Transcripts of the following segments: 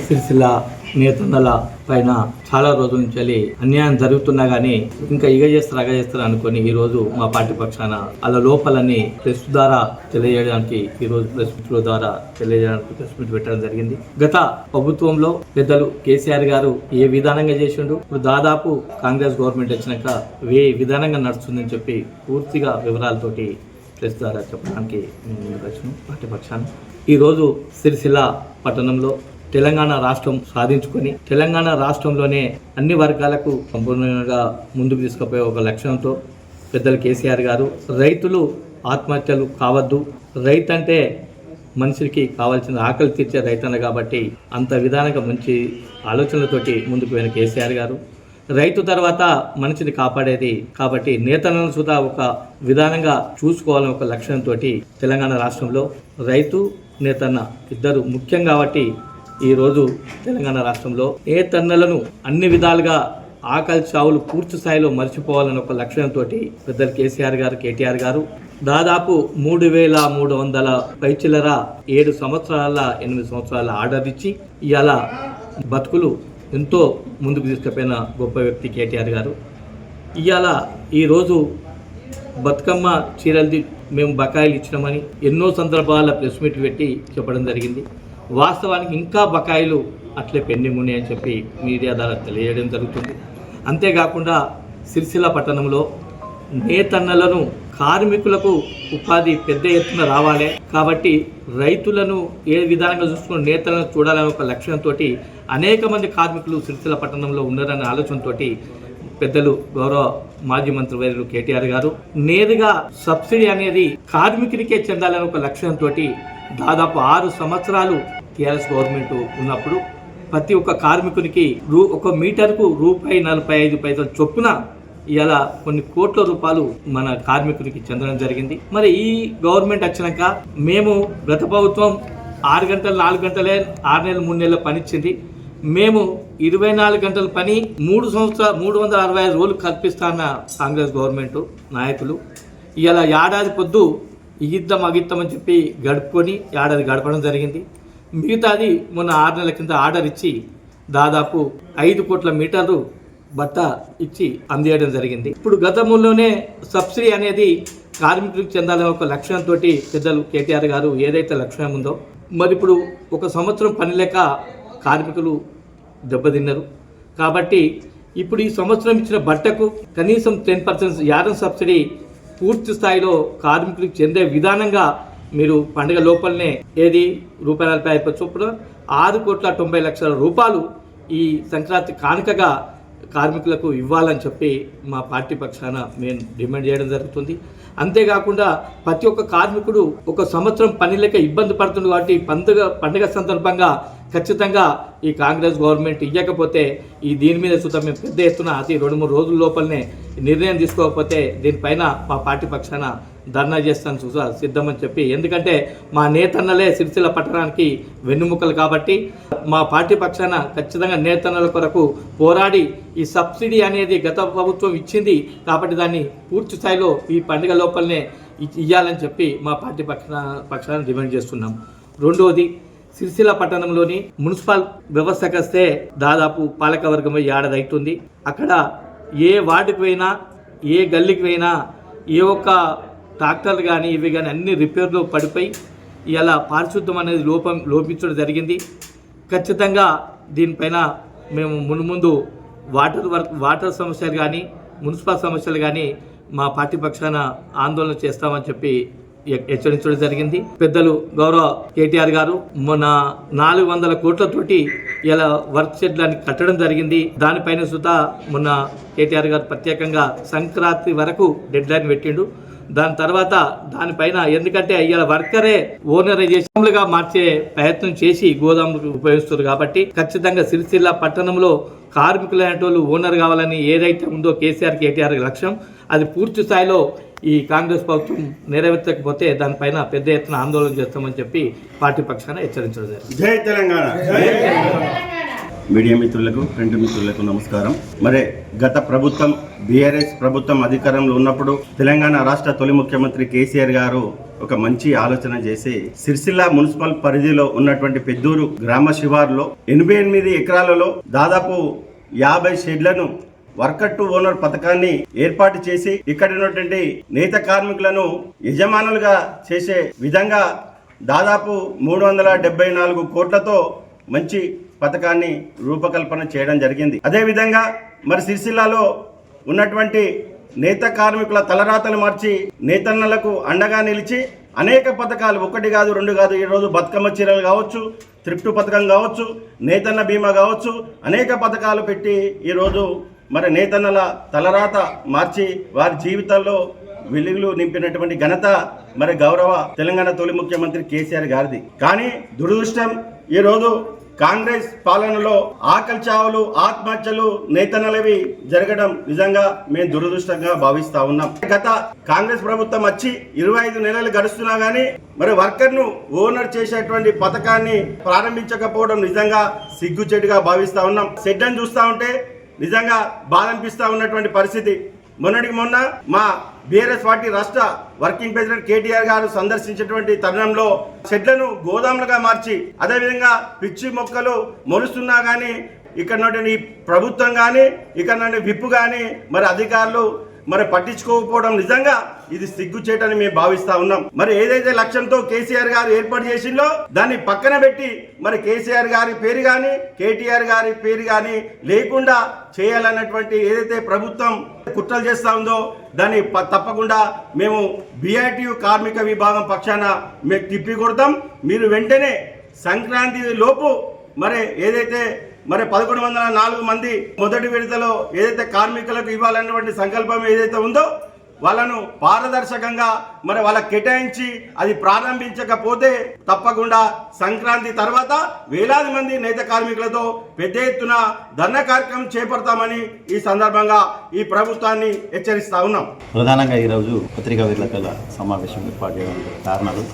సిరిసిల్ల నేతన్నల పైన చాలా రోజుల నుంచి అన్యాయం జరుగుతున్నా గానీ ఇంకా ఇగ చేస్తారు అనుకొని ఈ రోజు మా పార్టీ పక్షాన అలా లోపలని ప్రెస్ ద్వారా తెలియజేయడానికి ఈ రోజు ప్రెస్ మీట్ ద్వారా తెలియజేయడానికి ప్రెస్ మీట్ పెట్టడం జరిగింది. గత ప్రభుత్వంలో పెద్దలు కేసీఆర్ గారు ఏ విధానంగా చేసిండు, ఇప్పుడు దాదాపు కాంగ్రెస్ గవర్నమెంట్ వచ్చినాక ఏ విధానంగా నడుస్తుందని చెప్పి పూర్తిగా వివరాలతోటి ప్రెస్ ద్వారా చెప్పడానికి ముందుకు వచ్చిన పార్టీ పక్షాన ఈరోజు సిరిసిల్ల పట్టణంలో తెలంగాణ రాష్ట్రం సాధించుకొని తెలంగాణ రాష్ట్రంలోనే అన్ని వర్గాలకు సంపూర్ణంగా ముందుకు తీసుకుపోయే ఒక లక్ష్యంతో పెద్దలు కేసీఆర్ గారు రైతులు ఆత్మహత్యలు కావద్దు, రైతు అంటే మనిషికి కావాల్సిన ఆకలి తీర్చే రైతన్న కాబట్టి అంత విధానంగా మంచి ఆలోచనలతోటి ముందుకు పోయిన కేసీఆర్ గారు రైతు తర్వాత మనిషిని కాపాడేది కాబట్టి నేతలను సుధా ఒక విధానంగా చూసుకోవాలని ఒక లక్ష్యంతో తెలంగాణ రాష్ట్రంలో రైతు నేతన్న ఇద్దరు ముఖ్యం కాబట్టి ఈరోజు తెలంగాణ రాష్ట్రంలో నేతన్నలను అన్ని విధాలుగా ఆకలి చావులు పూర్తి స్థాయిలో మర్చిపోవాలని ఒక లక్ష్యంతో పెద్దలు కేసీఆర్ గారు కేటీఆర్ గారు దాదాపు 3,300 పైచిల్లర 7 సంవత్సరాల 8 సంవత్సరాల ఆర్డర్ ఇచ్చి ఇవాళ బతుకులు ఎంతో ముందుకు తీసుకుపోయిన గొప్ప వ్యక్తి కేటీఆర్ గారు. ఇవాళ ఈరోజు బతుకమ్మ చీరలది మేము బకాయిలు ఇచ్చినామని ఎన్నో సందర్భాల ప్రెస్ మీట్ పెట్టి చెప్పడం జరిగింది. వాస్తవానికి ఇంకా బకాయిలు అట్లే పెండింగ్ ఉన్నాయని చెప్పి మీడియా ద్వారా తెలియజేయడం జరుగుతుంది. అంతేకాకుండా సిరిసిల్ల పట్టణంలో నేతన్నలను కార్మికులకు ఉపాధి పెద్ద ఎత్తున రావాలి కాబట్టి రైతులను ఏ విధానంగా చూసుకుని నేతలను చూడాలనే ఒక లక్ష్యంతో అనేక మంది కార్మికులు సిరిసిల్ల పట్టణంలో ఉన్నారనే ఆలోచనతో పెద్దలు గౌరవ మాజీ మంత్రివర్యులు కేటీఆర్ గారు నేరుగా సబ్సిడీ అనేది కార్మికుడికే చెందాలనే ఒక లక్ష్యంతో దాదాపు 6 సంవత్సరాలు టీఆర్ఎస్ గవర్నమెంట్ ఉన్నప్పుడు ప్రతి ఒక్క కార్మికునికి ఒక మీటర్కు ₹1.45 చొప్పున ఇలా కొన్ని కోట్ల రూపాయలు మన కార్మికునికి చెందడం జరిగింది. మరి ఈ గవర్నమెంట్ వచ్చినాక మేము గత ప్రభుత్వం 6 గంటలు 4 గంటలే 6 నెలలు 3 నెలల పని ఇచ్చింది. మేము 24 గంటల పని 3 సంవత్సరాలు 365 రోజులు కల్పిస్తాన్న కాంగ్రెస్ గవర్నమెంట్ నాయకులు ఇలా ఏడాది పొద్దు అగిద్దామని చెప్పి గడుపుకొని ఏడాది గడపడం జరిగింది. మిగతాది మొన్న 6 నెలల కింద ఆర్డర్ ఇచ్చి దాదాపు 5 కోట్ల మీటర్లు బట్ట ఇచ్చి అందియడం జరిగింది. ఇప్పుడు గతంలోనే సబ్సిడీ అనేది కార్మికులకు చెందాలనే ఒక లక్ష్యంతో పెద్దలు కేటీఆర్ గారు ఏదైతే లక్ష్యం ఉందో మరి ఇప్పుడు 1 సంవత్సరం పని లేక కార్మికులు దెబ్బతిన్నారు కాబట్టి ఇప్పుడు ఈ సంవత్సరం ఇచ్చిన బట్టకు కనీసం 10% యార్న్ సబ్సిడీ పూర్తి స్థాయిలో కార్మికులకు చెందే విధానంగా మీరు పండుగ లోపలనే ఏది ₹40 చొప్పున 6,90,00,000 ఈ సంక్రాంతి కానుకగా కార్మికులకు ఇవ్వాలని చెప్పి మా పార్టీ పక్షాన మేము డిమాండ్ చేయడం జరుగుతుంది. అంతేకాకుండా ప్రతి ఒక్క కార్మికుడు 1 సంవత్సరం పని లేక ఇబ్బంది పడుతుంది కాబట్టి పండుగ సందర్భంగా ఖచ్చితంగా ఈ కాంగ్రెస్ గవర్నమెంట్ ఇవ్వకపోతే దీని మీద సుతం మేము పెద్ద ఎత్తున అతి 2-3 రోజుల లోపలనే నిర్ణయం తీసుకోకపోతే దీనిపైన మా పార్టీ పక్షాన ధర్నా చేస్తాను చూసా సిద్ధమని చెప్పి ఎందుకంటే మా నేతన్నలే సిరిసిల్ల పట్టణానికి వెన్నుముకలు కాబట్టి మా పార్టీ పక్షాన ఖచ్చితంగా నేతన్నల కొరకు పోరాడి ఈ సబ్సిడీ అనేది గత ప్రభుత్వం ఇచ్చింది కాబట్టి దాన్ని పూర్తి స్థాయిలో ఈ పండుగ లోపలనే ఇవ్వాలని చెప్పి మా పార్టీ పక్షాన డిమాండ్ చేస్తున్నాం. రెండవది సిరిసిల్ల పట్టణంలోని మున్సిపల్ వ్యవస్థకు వస్తే దాదాపు పాలకవర్గం ఏడాది అవుతుంది. అక్కడ ఏ వార్డుకి పోయినా ఏ గల్లీకి పోయినా ఏ ఒక్క ట్రాక్టర్లు కానీ ఇవి కానీ అన్ని రిపేర్లు పడిపోయి ఇలా పారిశుద్ధ్యం అనేది లోపించడం జరిగింది. ఖచ్చితంగా దీనిపైన మేము మున్ముందు వాటర్ సమస్యలు కానీ మున్సిపల్ సమస్యలు కానీ మా పార్టీ పక్షాన ఆందోళన చేస్తామని చెప్పి హెచ్చరించడం జరిగింది. పెద్దలు గౌరవ కేటీఆర్ గారు మొన్న 400 కోట్లతోటి ఇలా వర్క్ షెడ్లని కట్టడం జరిగింది. దానిపైన సుతా మొన్న కేటీఆర్ గారు ప్రత్యేకంగా సంక్రాంతి వరకు డెడ్ లైన్ పెట్టిండు. దాని తర్వాత దానిపైన ఎందుకంటే ఇలా వర్కరే ఓనరైజేషన్లుగా మార్చే ప్రయత్నం చేసి గోదాములు ఉపయోగిస్తారు కాబట్టి ఖచ్చితంగా సిరిసిల్ల పట్టణంలో కార్మికులైనటువంటి ఓనర్ కావాలని ఏదైతే ఉందో కేటీఆర్ లక్ష్యం అది పూర్తి స్థాయిలో ఈ కాంగ్రెస్ ప్రభుత్వం నెరవేర్చకపోతే దానిపైన పెద్ద ఎత్తున ఆందోళన చేస్తామని చెప్పి పార్టీ పక్షాన హెచ్చరించడం జరిగింది. జై తెలంగాణ. మీడియా మిత్రులకు ప్రింట్ మిత్రులకు నమస్కారం. మరి గత ప్రభుత్వం బీఆర్ఎస్ ప్రభుత్వం అధికారంలో ఉన్నప్పుడు తెలంగాణ రాష్ట్ర తొలి ముఖ్యమంత్రి కేసీఆర్ గారు ఒక మంచి ఆలోచన చేసి సిరిసిల్ల మున్సిపల్ పరిధిలో ఉన్నటువంటి పెద్దూరు గ్రామ శివారులో 88 ఎకరాలలో దాదాపు 50 షెడ్లను వర్కర్ టు ఓనర్ పథకాన్ని ఏర్పాటు చేసి ఇక్కడ ఉన్నటువంటి నేత కార్మికులను యజమానులుగా చేసే విధంగా దాదాపు 374 కోట్లతో మంచి పథకాన్ని రూపకల్పన చేయడం జరిగింది. అదేవిధంగా మరి సిరిసిల్లాలో ఉన్నటువంటి నేత కార్మికుల తలరాతలు మార్చి నేతన్నలకు అండగా నిలిచి అనేక పథకాలు, 1 కాదు 2 కాదు, ఈరోజు బతుకమ్మ చీరలు కావచ్చు, త్రిప్టు పథకం కావచ్చు, నేతన్న బీమా కావచ్చు, అనేక పథకాలు పెట్టి ఈరోజు మరి నేతన్నల తలరాత మార్చి వారి జీవితాల్లో వెలుగులు నింపినటువంటి ఘనత మరి గౌరవ తెలంగాణ తొలి ముఖ్యమంత్రి కేసీఆర్ గారిది. కానీ దురదృష్టం ఈరోజు కాంగ్రెస్ పాలనలో ఆకలి చావులు, ఆత్మహత్యలు, నేతన్నలవి జరగడం నిజంగా మేము దురదృష్టంగా భావిస్తా ఉన్నాం. గత కాంగ్రెస్ ప్రభుత్వం వచ్చి 25 నెలలు గడుస్తున్నా గానీ మరి వర్కర్ ను ఓనర్ చేసేటువంటి పథకాన్ని ప్రారంభించకపోవడం నిజంగా సిగ్గుచెడుగా భావిస్తా ఉన్నాం. షెడ్లను చూస్తా ఉంటే నిజంగా బాధ అనిపిస్తా ఉన్నటువంటి పరిస్థితి. మొన్నటికి మొన్న మా బీఆర్ఎస్ పార్టీ రాష్ట్ర వర్కింగ్ ప్రెసిడెంట్ కేటీఆర్ గారు సందర్శించినటువంటి తరుణంలో షెడ్లను గోదాములుగా మార్చి, అదేవిధంగా పిచ్చి మొక్కలు మొలుస్తున్నా కానీ ఇక్కడ ప్రభుత్వం కానీ ఇక్కడ విప్పు కానీ మరి అధికారులు మరి పట్టించుకోకపోవడం నిజంగా ఇది సిగ్గుచేటని మేము భావిస్తా ఉన్నాం. మరి ఏదైతే లక్ష్యంతో కేసీఆర్ గారు ఏర్పాటు చేసిందో దాన్ని పక్కన పెట్టి మరి కేసీఆర్ గారి పేరు కానీ కేటీఆర్ గారి పేరు కానీ లేకుండా చేయాలన్నటువంటి ఏదైతే ప్రభుత్వం కుట్రలు చేస్తా ఉందో దాన్ని తప్పకుండా మేము BITU కార్మిక విభాగం పక్షాన మేము తిప్పి కొడతాం. మీరు వెంటనే సంక్రాంతి లోపు మరి ఏదైతే మరి 1104 మంది మొదటి విడతలో ఏదైతే కార్మికులకు ఇవ్వాలన్నటువంటి సంకల్పం ఏదైతే ఉందో వాళ్ళను పారదర్శకంగా మరి వాళ్ళకి కేటాయించి అది ప్రారంభించకపోతే తప్పకుండా సంక్రాంతి తర్వాత వేలాది మంది నేత కార్మికులతో పెద్ద ఎత్తున ధర్నా కార్యక్రమం చేపడతామని ఈ సందర్భంగా ఈ ప్రభుత్వాన్ని హెచ్చరిస్తా ఉన్నాం. ప్రధానంగా ఈరోజు పత్రికా విలేకరుల సమావేశం ఏర్పాటు చేయడానికి కారణాలు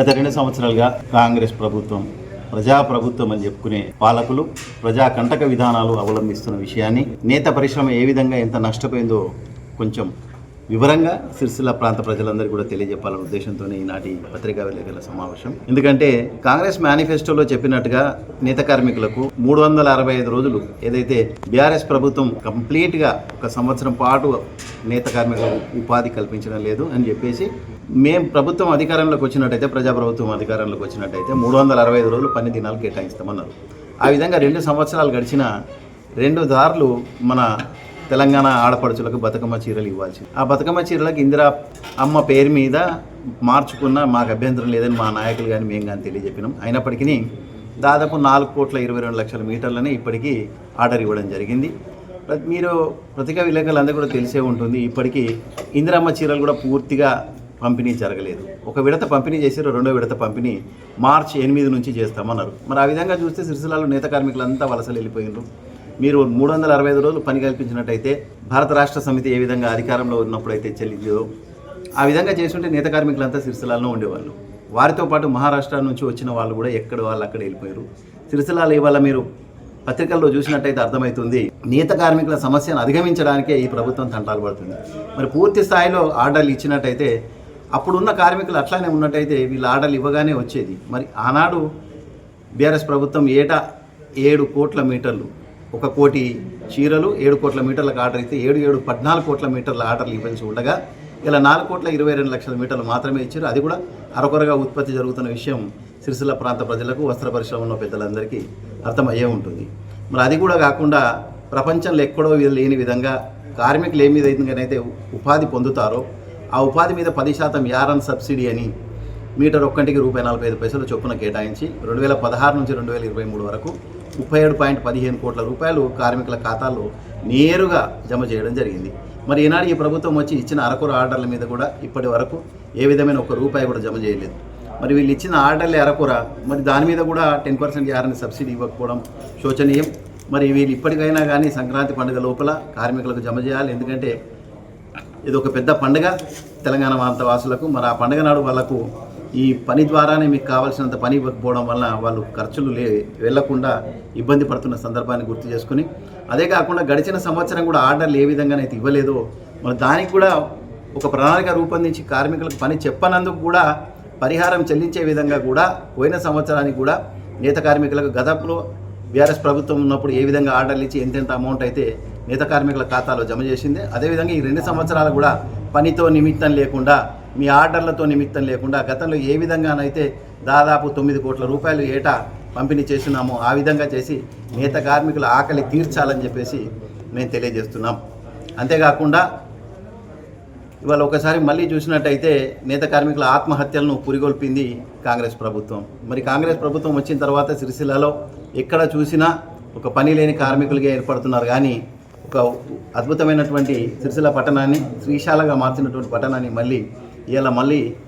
గత 2 సంవత్సరాలుగా కాంగ్రెస్ ప్రభుత్వం ప్రజాప్రభుత్వం అని చెప్పుకునే పాలకులు ప్రజాకంటక విధానాలు అవలంబిస్తున్న విషయాన్ని, నేత పరిశ్రమ ఏ విధంగా ఎంత నష్టపోయిందో కొంచెం వివరంగా సిరిసిల్ల ప్రాంత ప్రజలందరికీ కూడా తెలియజెప్పాలనే ఉద్దేశంతోనే ఈనాటి పత్రికా విలేకరుల సమావేశం. ఎందుకంటే కాంగ్రెస్ మేనిఫెస్టోలో చెప్పినట్టుగా నేత కార్మికులకు 365 రోజులు ఏదైతే బీఆర్ఎస్ ప్రభుత్వం కంప్లీట్గా 1 సంవత్సరం పాటు నేత కార్మికులకు ఉపాధి కల్పించడం లేదు అని చెప్పేసి మేము ప్రభుత్వం అధికారంలోకి వచ్చినట్టయితే, ప్రజాప్రభుత్వం అధికారంలోకి వచ్చినట్టయితే 365 రోజులు పని దినాలు కేటాయిస్తామన్నారు. ఆ విధంగా 2 సంవత్సరాలు గడిచిన 2 దారులు మన తెలంగాణ ఆడపడుచులకు బతుకమ్మ చీరలు ఇవ్వాల్సింది. ఆ బతుకమ్మ చీరలకు ఇందిరా అమ్మ పేరు మీద మార్చుకున్న మాకు అభ్యంతరం లేదని మా నాయకులు కానీ మేము కానీ తెలియజెప్పినాం. అయినప్పటికీ దాదాపు 4,22,00,000 మీటర్లని ఇప్పటికీ ఆర్డర్ ఇవ్వడం జరిగింది. మీరు పత్రికా విలేకరులందరూ కూడా తెలిసే ఉంటుంది, ఇప్పటికీ ఇందిరమ్మ చీరలు కూడా పూర్తిగా పంపిణీ జరగలేదు. 1 విడత పంపిణీ చేశారు, 2వ విడత పంపిణీ మార్చి 8 నుంచి చేస్తామన్నారు. మరి ఆ విధంగా చూస్తే సిరిసిల్లాలో నేత కార్మికులంతా వలసలు వెళ్ళిపోయినారు. మీరు 365 రోజులు పని కల్పించినట్టయితే భారత రాష్ట్ర సమితి ఏ విధంగా అధికారంలో ఉన్నప్పుడైతే చెల్లిందో ఆ విధంగా చేస్తుంటే నేత కార్మికులంతా సిరిసిల్లాలో ఉండేవాళ్ళు. వారితో పాటు మహారాష్ట్ర నుంచి వచ్చిన వాళ్ళు కూడా ఎక్కడ వాళ్ళు అక్కడ వెళ్ళిపోయారు. సిరిసిల్లాలో ఇవాళ మీరు పత్రికల్లో చూసినట్టయితే అర్థమవుతుంది, నేత కార్మికుల సమస్యను అధిగమించడానికే ఈ ప్రభుత్వం తంటాలు పడుతుంది. మరి పూర్తి స్థాయిలో ఆర్డర్లు ఇచ్చినట్టయితే, అప్పుడున్న కార్మికులు అట్లానే ఉన్నట్టయితే వీళ్ళు ఆర్డర్లు ఇవ్వగానే వచ్చేది. మరి ఆనాడు బీఆర్ఎస్ ప్రభుత్వం ఏటా 7 కోట్ల మీటర్లు, 1 కోటి చీరలు 7 కోట్ల మీటర్లకు ఆర్డర్ అయితే 14 కోట్ల మీటర్ల ఆర్డర్లు ఇవ్వాల్సి ఉండగా ఇలా 4,22,00,000 మీటర్లు మాత్రమే ఇచ్చారు. అది కూడా అరకొరగా ఉత్పత్తి జరుగుతున్న విషయం సిరిసిల్ల ప్రాంత ప్రజలకు, వస్త్ర పరిశ్రమ ఉన్న పెద్దలందరికీ అర్థమయ్యే ఉంటుంది. మరి అది కూడా కాకుండా ప్రపంచంలో ఎక్కడో లేని విధంగా కార్మికులు ఏ మీద అయితే ఉపాధి పొందుతారో ఆ ఉపాధి మీద 10% యారన్ సబ్సిడీ అని మీటర్ ఒక్కటికి ₹1.45 చొప్పున కేటాయించి 2016 నుంచి 2023 వరకు 37.15 కోట్ల రూపాయలు కార్మికుల ఖాతాల్లో నేరుగా జమ చేయడం జరిగింది. మరి ఈనాడు ఈ ప్రభుత్వం వచ్చి ఇచ్చిన అరకొర ఆర్డర్ల మీద కూడా ఇప్పటి వరకు ఏ విధమైన ₹1 కూడా జమ చేయలేదు. మరి వీళ్ళు ఇచ్చిన ఆర్డర్లే అరకొర, మరి దాని మీద కూడా 10% యారని సబ్సిడీ ఇవ్వకపోవడం శోచనీయం. మరి వీళ్ళు ఇప్పటికైనా కానీ సంక్రాంతి పండుగ లోపల కార్మికులకు జమ చేయాలి. ఎందుకంటే ఇది ఒక పెద్ద పండుగ తెలంగాణ ప్రాంత వాసులకు. మరి ఆ పండుగ నాడు వాళ్ళకు ఈ పని ద్వారానే మీకు కావాల్సినంత పని ఇవ్వకపోవడం వల్ల వాళ్ళు ఖర్చులు వెళ్లకుండా ఇబ్బంది పడుతున్న సందర్భాన్ని గుర్తు చేసుకుని, అదే కాకుండా గడిచిన సంవత్సరం కూడా ఆర్డర్లు ఏ విధంగానైతే ఇవ్వలేదో మరి దానికి కూడా ఒక ప్రణాళిక రూపొందించి కార్మికులకు పని చెప్పనందుకు కూడా పరిహారం చెల్లించే విధంగా కూడా పోయిన సంవత్సరానికి కూడా నేత కార్మికులకు గతంలో బీఆర్ఎస్ ప్రభుత్వం ఉన్నప్పుడు ఏ విధంగా ఆర్డర్లు ఇచ్చి ఎంతెంత అమౌంట్ అయితే నేత కార్మికుల ఖాతాలో జమ చేసింది, అదేవిధంగా ఈ 2 సంవత్సరాలు కూడా పనితో నిమిత్తం లేకుండా మీ ఆర్డర్లతో నిమిత్తం లేకుండా గతంలో ఏ విధంగానైతే దాదాపు 9 కోట్ల రూపాయలు ఏటా పంపిణీ చేస్తున్నామో ఆ విధంగా చేసి నేత కార్మికుల ఆకలి తీర్చాలని చెప్పేసి మేము తెలియజేస్తున్నాం. అంతేకాకుండా ఇవాళ ఒకసారి మళ్ళీ చూసినట్టయితే నేత కార్మికుల ఆత్మహత్యలను పురిగొల్పింది కాంగ్రెస్ ప్రభుత్వం. మరి కాంగ్రెస్ ప్రభుత్వం వచ్చిన తర్వాత సిరిసిల్లలో ఎక్కడ చూసినా ఒక పని లేని కార్మికులుగా ఏర్పడుతున్నారు. కానీ ఒక అద్భుతమైనటువంటి సిరిసిల్ల పట్టణాన్ని శ్రీశాలగా మార్చినటువంటి పట్టణాన్ని మళ్ళీ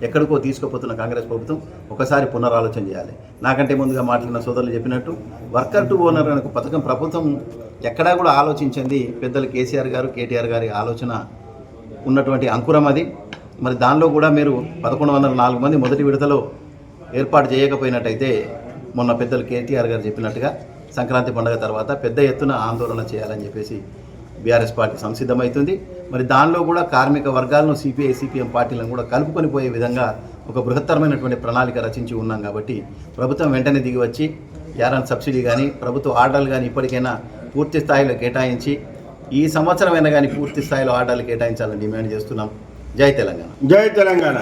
ఎక్కడికో తీసుకుపోతున్న కాంగ్రెస్ ప్రభుత్వం ఒకసారి పునరాలోచన చేయాలి. నాకంటే ముందుగా మాట్లాడిన సోదరులు చెప్పినట్టు వర్కర్ టు ఓనర్ అనే ఒక పథకం ప్రభుత్వం ఎక్కడా కూడా ఆలోచించింది పెద్దలు కేసీఆర్ గారు, కేటీఆర్ గారి ఆలోచన ఉన్నటువంటి అంకురం అది. మరి దానిలో కూడా మీరు 1104 మంది మొదటి విడతలో ఏర్పాటు చేయకపోయినట్టయితే మొన్న పెద్దలు కేటీఆర్ గారు చెప్పినట్టుగా సంక్రాంతి పండుగ తర్వాత పెద్ద ఎత్తున ఆందోళన చేయాలని చెప్పేసి బీఆర్ఎస్ పార్టీ సంసిద్ధమవుతుంది. మరి దానిలో కూడా కార్మిక వర్గాలను సిపిఐ సిపిఎం పార్టీలను కూడా కలుపుకొని పోయే విధంగా ఒక బృహత్తరమైనటువంటి ప్రణాళిక రచించి ఉన్నాం. కాబట్టి ప్రభుత్వం వెంటనే దిగి వచ్చి యారన్ సబ్సిడీ కానీ ప్రభుత్వ ఆర్డర్లు కానీ ఇప్పటికైనా పూర్తి స్థాయిలో కేటాయించి ఈ సంవత్సరమైనా కానీ పూర్తి స్థాయిలో ఆర్డర్లు కేటాయించాలని డిమాండ్ చేస్తున్నాం. జై తెలంగాణ. జై తెలంగాణ.